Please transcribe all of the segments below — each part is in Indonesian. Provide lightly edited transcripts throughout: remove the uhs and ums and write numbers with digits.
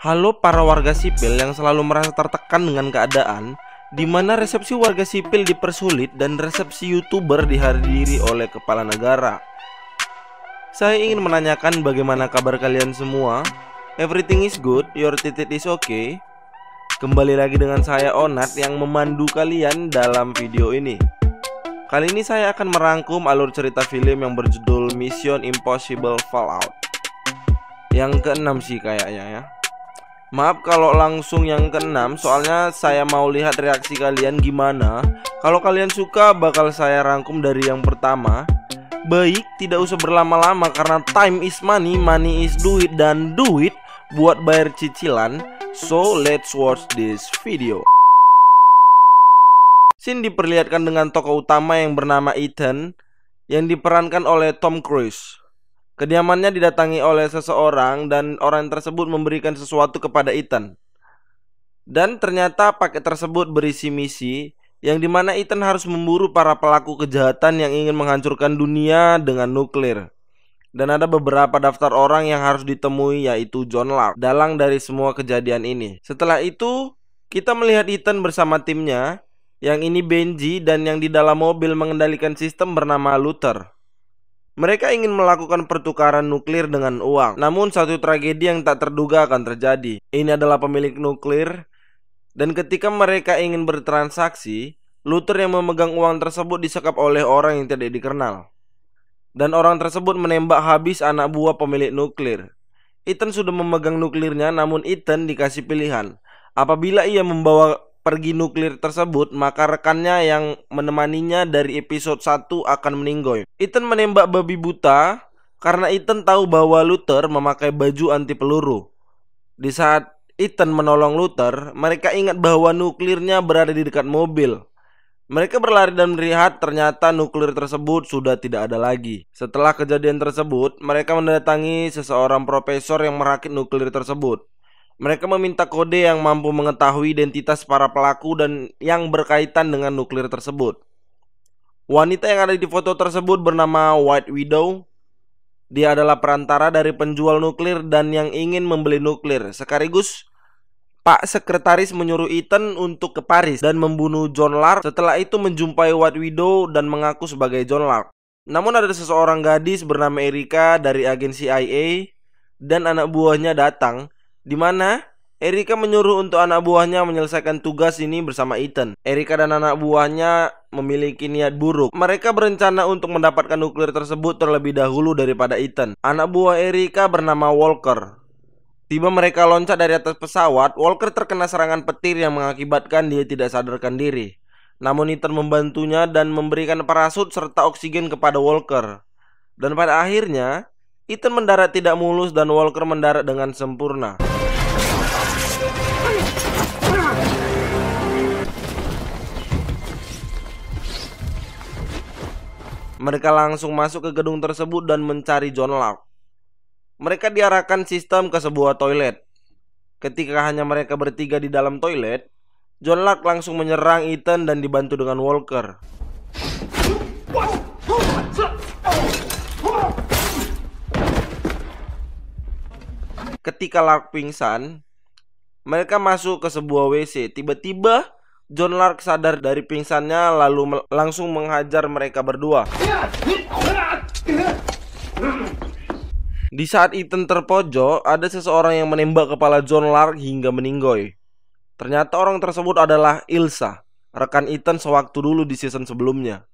Halo para warga sipil yang selalu merasa tertekan dengan keadaan di mana resepsi warga sipil dipersulit dan resepsi YouTuber dihadiri oleh kepala negara. Saya ingin menanyakan bagaimana kabar kalian semua? Everything is good, your titit is okay. Kembali lagi dengan saya Onat yang memandu kalian dalam video ini. Kali ini saya akan merangkum alur cerita film yang berjudul Mission Impossible Fallout. Yang keenam sih kayaknya ya. Maaf kalau langsung yang keenam, soalnya saya mau lihat reaksi kalian gimana. Kalau kalian suka bakal saya rangkum dari yang pertama. Baik, tidak usah berlama-lama karena time is money, money is duit, dan duit buat bayar cicilan. So let's watch this video. Scene diperlihatkan dengan tokoh utama yang bernama Ethan yang diperankan oleh Tom Cruise. Kediamannya didatangi oleh seseorang dan orang tersebut memberikan sesuatu kepada Ethan. Dan ternyata paket tersebut berisi misi yang dimana Ethan harus memburu para pelaku kejahatan yang ingin menghancurkan dunia dengan nuklir. Dan ada beberapa daftar orang yang harus ditemui, yaitu John Lark, dalang dari semua kejadian ini. Setelah itu kita melihat Ethan bersama timnya, yang ini Benji dan yang di dalam mobil mengendalikan sistem bernama Luther. Mereka ingin melakukan pertukaran nuklir dengan uang. Namun satu tragedi yang tak terduga akan terjadi. Ini adalah pemilik nuklir. Dan ketika mereka ingin bertransaksi, Luther yang memegang uang tersebut disekap oleh orang yang tidak dikenal. Dan orang tersebut menembak habis anak buah pemilik nuklir. Ethan sudah memegang nuklirnya, namun Ethan dikasih pilihan. Apabila ia membawa pergi nuklir tersebut, maka rekannya yang menemaninya dari episode 1 akan meninggoy. Ethan menembak babi buta karena Ethan tahu bahwa Luther memakai baju anti peluru. Di saat Ethan menolong Luther, mereka ingat bahwa nuklirnya berada di dekat mobil. Mereka berlari dan melihat ternyata nuklir tersebut sudah tidak ada lagi. Setelah kejadian tersebut, mereka mendatangi seseorang profesor yang merakit nuklir tersebut. Mereka meminta kode yang mampu mengetahui identitas para pelaku dan yang berkaitan dengan nuklir tersebut. Wanita yang ada di foto tersebut bernama White Widow. Dia adalah perantara dari penjual nuklir dan yang ingin membeli nuklir. Sekaligus Pak Sekretaris menyuruh Ethan untuk ke Paris dan membunuh John Lark. Setelah itu menjumpai White Widow dan mengaku sebagai John Lark. Namun ada seseorang gadis bernama Erika dari agen CIA dan anak buahnya datang, di mana Erika menyuruh untuk anak buahnya menyelesaikan tugas ini bersama Ethan. Erika dan anak buahnya memiliki niat buruk. Mereka berencana untuk mendapatkan nuklir tersebut terlebih dahulu daripada Ethan. Anak buah Erika bernama Walker. Tiba mereka loncat dari atas pesawat, Walker terkena serangan petir yang mengakibatkan dia tidak sadarkan diri. Namun Ethan membantunya dan memberikan parasut serta oksigen kepada Walker. Dan pada akhirnya Ethan mendarat tidak mulus dan Walker mendarat dengan sempurna. Mereka langsung masuk ke gedung tersebut dan mencari John Lark. Mereka diarahkan sistem ke sebuah toilet. Ketika hanya mereka bertiga di dalam toilet, John Lark langsung menyerang Ethan dan dibantu dengan Walker. Ketika Lark pingsan, mereka masuk ke sebuah WC. Tiba-tiba John Lark sadar dari pingsannya lalu langsung menghajar mereka berdua. Di saat Ethan terpojok, ada seseorang yang menembak kepala John Lark hingga meninggoy. Ternyata orang tersebut adalah Ilsa, rekan Ethan sewaktu dulu di season sebelumnya.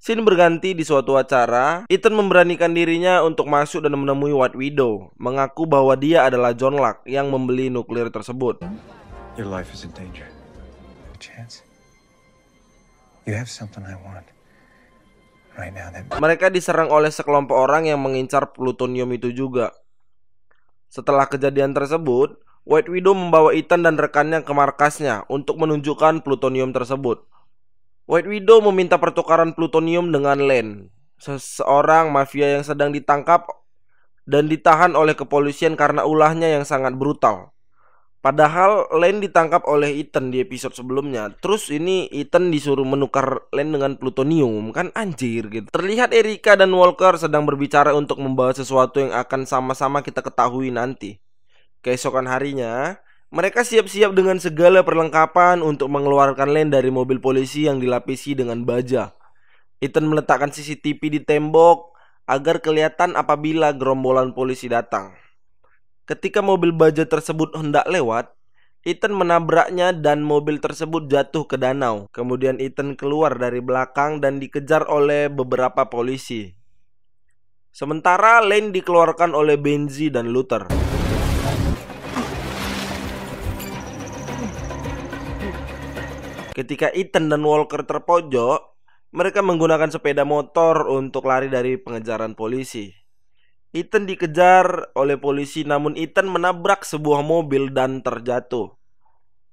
Scene berganti di suatu acara. Ethan memberanikan dirinya untuk masuk dan menemui White Widow, mengaku bahwa dia adalah John Lark yang membeli nuklir tersebut. Your life is in danger. A chance. You have something I want. Right now, Mereka diserang oleh sekelompok orang yang mengincar plutonium itu juga. Setelah kejadian tersebut, White Widow membawa Ethan dan rekannya ke markasnya untuk menunjukkan plutonium tersebut. White Widow meminta pertukaran plutonium dengan Len, seseorang mafia yang sedang ditangkap dan ditahan oleh kepolisian karena ulahnya yang sangat brutal. Padahal Len ditangkap oleh Ethan di episode sebelumnya. Terus ini Ethan disuruh menukar Len dengan plutonium. Kan anjir gitu. Terlihat Erika dan Walker sedang berbicara untuk membawa sesuatu yang akan sama-sama kita ketahui nanti. Keesokan harinya, mereka siap-siap dengan segala perlengkapan untuk mengeluarkan Lane dari mobil polisi yang dilapisi dengan baja. Ethan meletakkan CCTV di tembok agar kelihatan apabila gerombolan polisi datang. Ketika mobil baja tersebut hendak lewat, Ethan menabraknya dan mobil tersebut jatuh ke danau. Kemudian Ethan keluar dari belakang dan dikejar oleh beberapa polisi. Sementara Lane dikeluarkan oleh Benji dan Luther. Ketika Ethan dan Walker terpojok, mereka menggunakan sepeda motor untuk lari dari pengejaran polisi. Ethan dikejar oleh polisi, namun Ethan menabrak sebuah mobil dan terjatuh.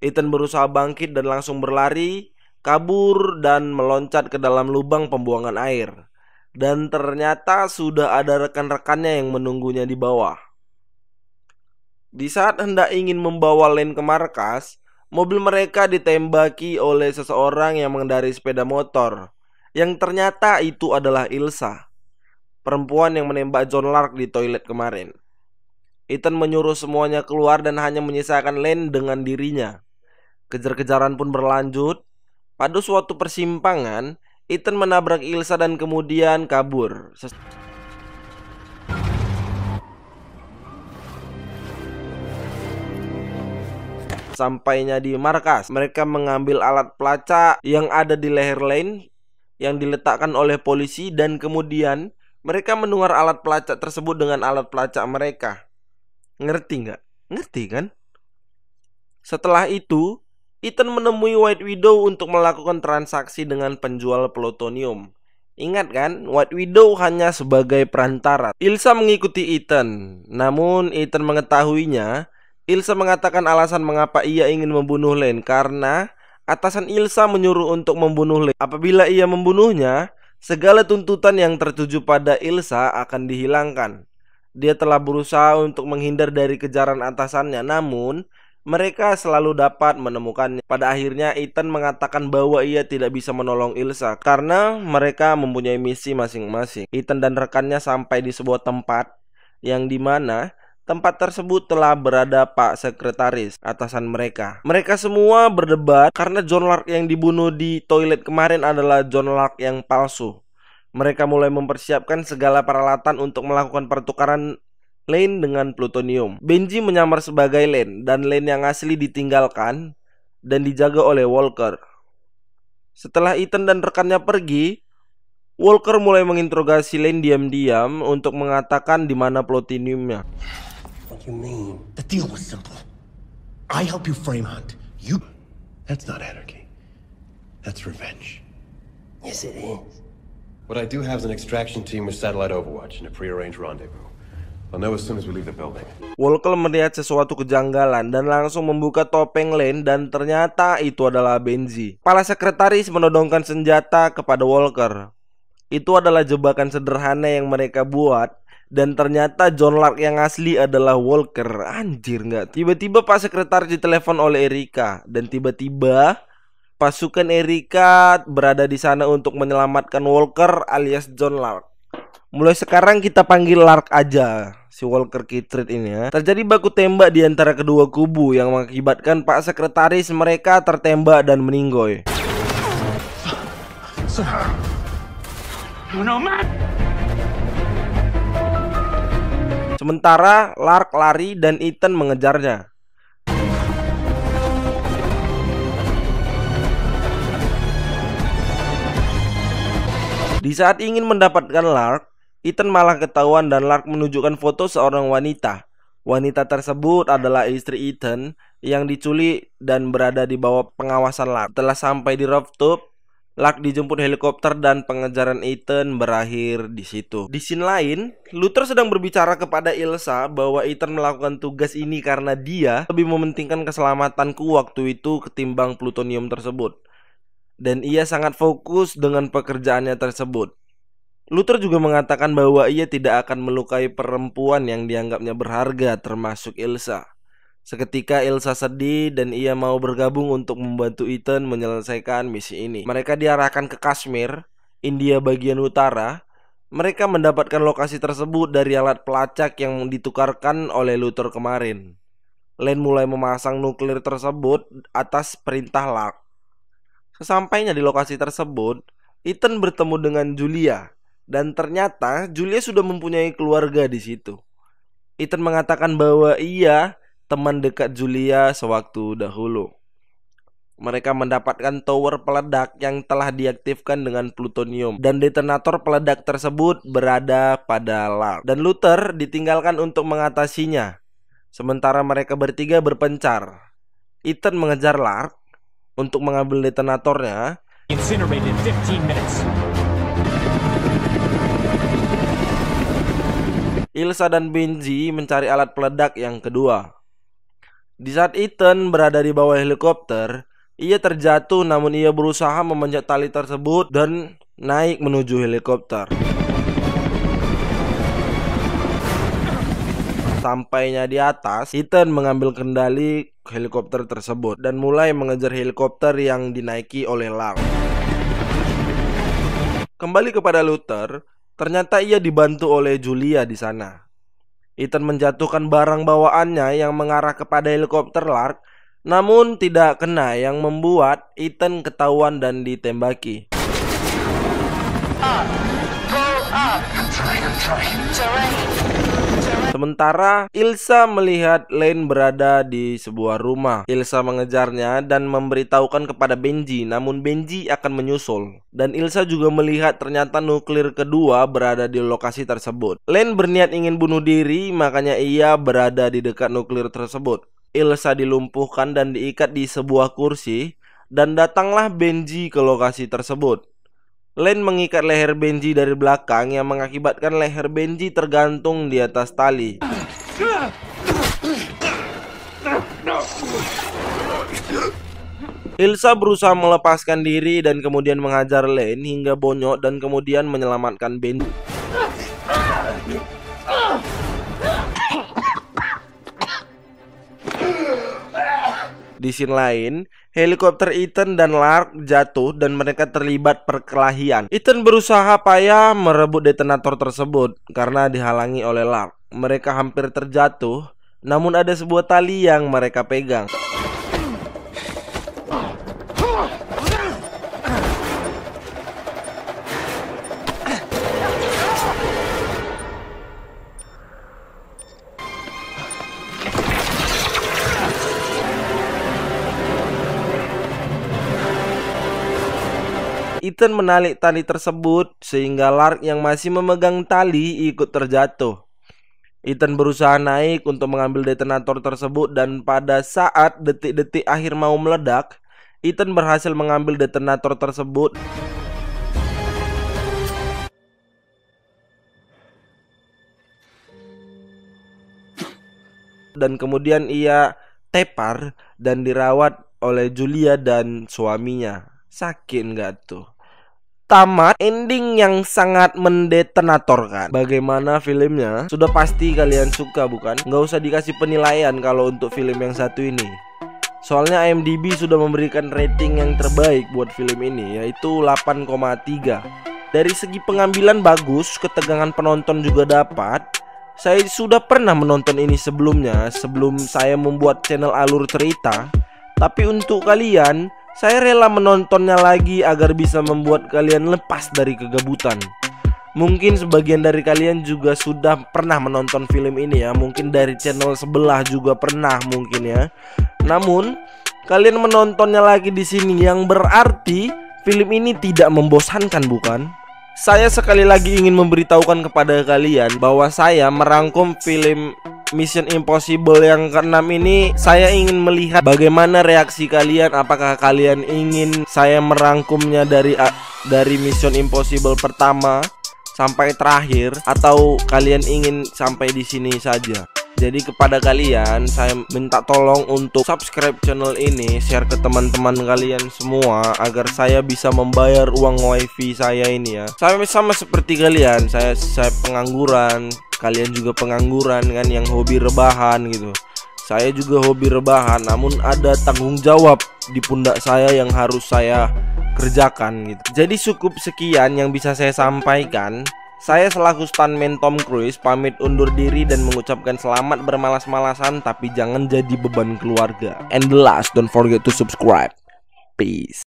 Ethan berusaha bangkit dan langsung berlari, kabur dan meloncat ke dalam lubang pembuangan air. Dan ternyata sudah ada rekan-rekannya yang menunggunya di bawah. Di saat hendak ingin membawa Lane ke markas, mobil mereka ditembaki oleh seseorang yang mengendarai sepeda motor, yang ternyata itu adalah Ilsa, perempuan yang menembak John Lark di toilet kemarin. Ethan menyuruh semuanya keluar dan hanya menyisakan Lane dengan dirinya. Kejar-kejaran pun berlanjut. Pada suatu persimpangan, Ethan menabrak Ilsa dan kemudian kabur. Sampainya di markas, mereka mengambil alat pelacak yang ada di leher Lane yang diletakkan oleh polisi, dan kemudian mereka menukar alat pelacak tersebut dengan alat pelacak mereka. Ngerti nggak? Ngerti kan? Setelah itu, Ethan menemui White Widow untuk melakukan transaksi dengan penjual plutonium. Ingat kan, White Widow hanya sebagai perantara. Ilsa mengikuti Ethan, namun Ethan mengetahuinya. Ilsa mengatakan alasan mengapa ia ingin membunuh Lane karena atasan Ilsa menyuruh untuk membunuh Lane. Apabila ia membunuhnya, segala tuntutan yang tertuju pada Ilsa akan dihilangkan. Dia telah berusaha untuk menghindar dari kejaran atasannya, namun mereka selalu dapat menemukannya. Pada akhirnya Ethan mengatakan bahwa ia tidak bisa menolong Ilsa karena mereka mempunyai misi masing-masing. Ethan dan rekannya sampai di sebuah tempat yang dimana tempat tersebut telah berada Pak Sekretaris, atasan mereka. Mereka semua berdebat karena John Lark yang dibunuh di toilet kemarin adalah John Lark yang palsu. Mereka mulai mempersiapkan segala peralatan untuk melakukan pertukaran Lane dengan plutonium. Benji menyamar sebagai Lane dan Lane yang asli ditinggalkan dan dijaga oleh Walker. Setelah Ethan dan rekannya pergi, Walker mulai menginterogasi Lane diam-diam untuk mengatakan di mana plutoniumnya. What do you mean? The deal was simple. I help you frame hunt. You... That's not anarchy. That's revenge. Yes, it is. What I do have is an extraction team with satellite overwatch and a prearranged rendezvous. I'll know as soon as we leave the building. Walker melihat sesuatu kejanggalan dan langsung membuka topeng Lane dan ternyata itu adalah Benji. Kepala sekretaris menodongkan senjata kepada Walker. Itu adalah jebakan sederhana yang mereka buat dan ternyata John Lark yang asli adalah Walker. Anjir nggak? Tiba-tiba Pak Sekretaris ditelepon oleh Erika dan tiba-tiba pasukan Erika berada di sana untuk menyelamatkan Walker alias John Lark. Mulai sekarang kita panggil Lark aja, si Walker Kittredge ini ya. Terjadi baku tembak di antara kedua kubu yang mengakibatkan Pak Sekretaris mereka tertembak dan meninggoy. Sementara Lark lari dan Ethan mengejarnya. Di saat ingin mendapatkan Lark, Ethan malah ketahuan dan Lark menunjukkan foto seorang wanita. Wanita tersebut adalah istri Ethan yang diculik dan berada di bawah pengawasan Lark. Setelah sampai di rooftop, Lark dijemput helikopter dan pengejaran Ethan berakhir di situ. Di scene lain, Luther sedang berbicara kepada Ilsa bahwa Ethan melakukan tugas ini karena dia lebih mementingkan keselamatanku waktu itu ketimbang plutonium tersebut. Dan ia sangat fokus dengan pekerjaannya tersebut. Luther juga mengatakan bahwa ia tidak akan melukai perempuan yang dianggapnya berharga, termasuk Ilsa. Seketika Ilsa sedih dan ia mau bergabung untuk membantu Ethan menyelesaikan misi ini. Mereka diarahkan ke Kashmir, India bagian utara. Mereka mendapatkan lokasi tersebut dari alat pelacak yang ditukarkan oleh Luther kemarin. Lane mulai memasang nuklir tersebut atas perintah Lark. Sesampainya di lokasi tersebut, Ethan bertemu dengan Julia, dan ternyata Julia sudah mempunyai keluarga di situ. Ethan mengatakan bahwa ia teman dekat Julia sewaktu dahulu. Mereka mendapatkan tower peledak yang telah diaktifkan dengan plutonium, dan detonator peledak tersebut berada pada Lark, dan Luther ditinggalkan untuk mengatasinya. Sementara mereka bertiga berpencar. Ethan mengejar Lark untuk mengambil detonatornya. Incinerated in 15 minutes. Ilsa dan Benji mencari alat peledak yang kedua. Di saat Ethan berada di bawah helikopter, ia terjatuh, namun ia berusaha memanjat tali tersebut dan naik menuju helikopter. Sampainya di atas, Ethan mengambil kendali helikopter tersebut dan mulai mengejar helikopter yang dinaiki oleh Lark. Kembali kepada Luther, ternyata ia dibantu oleh Julia di sana. Ethan menjatuhkan barang bawaannya yang mengarah kepada helikopter Lark, namun tidak kena, yang membuat Ethan ketahuan dan ditembaki. Sementara Ilsa melihat Lane berada di sebuah rumah. Ilsa mengejarnya dan memberitahukan kepada Benji, namun Benji akan menyusul. Dan Ilsa juga melihat ternyata nuklir kedua berada di lokasi tersebut. Lane berniat ingin bunuh diri, makanya ia berada di dekat nuklir tersebut. Ilsa dilumpuhkan dan diikat di sebuah kursi, dan datanglah Benji ke lokasi tersebut. Lane mengikat leher Benji dari belakang yang mengakibatkan leher Benji tergantung di atas tali. Ilsa berusaha melepaskan diri dan kemudian menghajar Lane hingga bonyok dan kemudian menyelamatkan Benji. Di scene lain, helikopter Ethan dan Lark jatuh dan mereka terlibat perkelahian. Ethan berusaha payah merebut detonator tersebut karena dihalangi oleh Lark. Mereka hampir terjatuh, namun ada sebuah tali yang mereka pegang. Ethan menarik tali tersebut sehingga Lark yang masih memegang tali ikut terjatuh. Ethan berusaha naik untuk mengambil detonator tersebut, dan pada saat detik-detik akhir mau meledak, Ethan berhasil mengambil detonator tersebut. Dan kemudian ia tepar dan dirawat oleh Julia dan suaminya. Sakit nggak tuh? Tamat ending yang sangat mendetonatorkan. Bagaimana filmnya? Sudah pasti kalian suka bukan? Nggak usah dikasih penilaian kalau untuk film yang satu ini. Soalnya IMDb sudah memberikan rating yang terbaik buat film ini, yaitu 8,3. Dari segi pengambilan bagus, ketegangan penonton juga dapat. Saya sudah pernah menonton ini sebelumnya, sebelum saya membuat channel alur cerita. Tapi untuk kalian, saya rela menontonnya lagi agar bisa membuat kalian lepas dari kegabutan. Mungkin sebagian dari kalian juga sudah pernah menonton film ini ya. Mungkin dari channel sebelah juga pernah mungkin ya. Namun kalian menontonnya lagi di sini, yang berarti film ini tidak membosankan bukan? Saya sekali lagi ingin memberitahukan kepada kalian bahwa saya merangkum film Mission Impossible yang ke-6 ini. Saya ingin melihat bagaimana reaksi kalian. Apakah kalian ingin saya merangkumnya dari Mission Impossible pertama sampai terakhir, atau kalian ingin sampai di sini saja? Jadi kepada kalian saya minta tolong untuk subscribe channel ini, share ke teman-teman kalian semua agar saya bisa membayar uang wifi saya ini ya. Saya sama seperti kalian, saya pengangguran, kalian juga pengangguran kan, yang hobi rebahan gitu. Saya juga hobi rebahan, namun ada tanggung jawab di pundak saya yang harus saya kerjakan gitu. Jadi cukup sekian yang bisa saya sampaikan. Saya selaku stuntman Tom Cruise pamit undur diri dan mengucapkan selamat bermalas-malasan, tapi jangan jadi beban keluarga. And the last, don't forget to subscribe. Peace.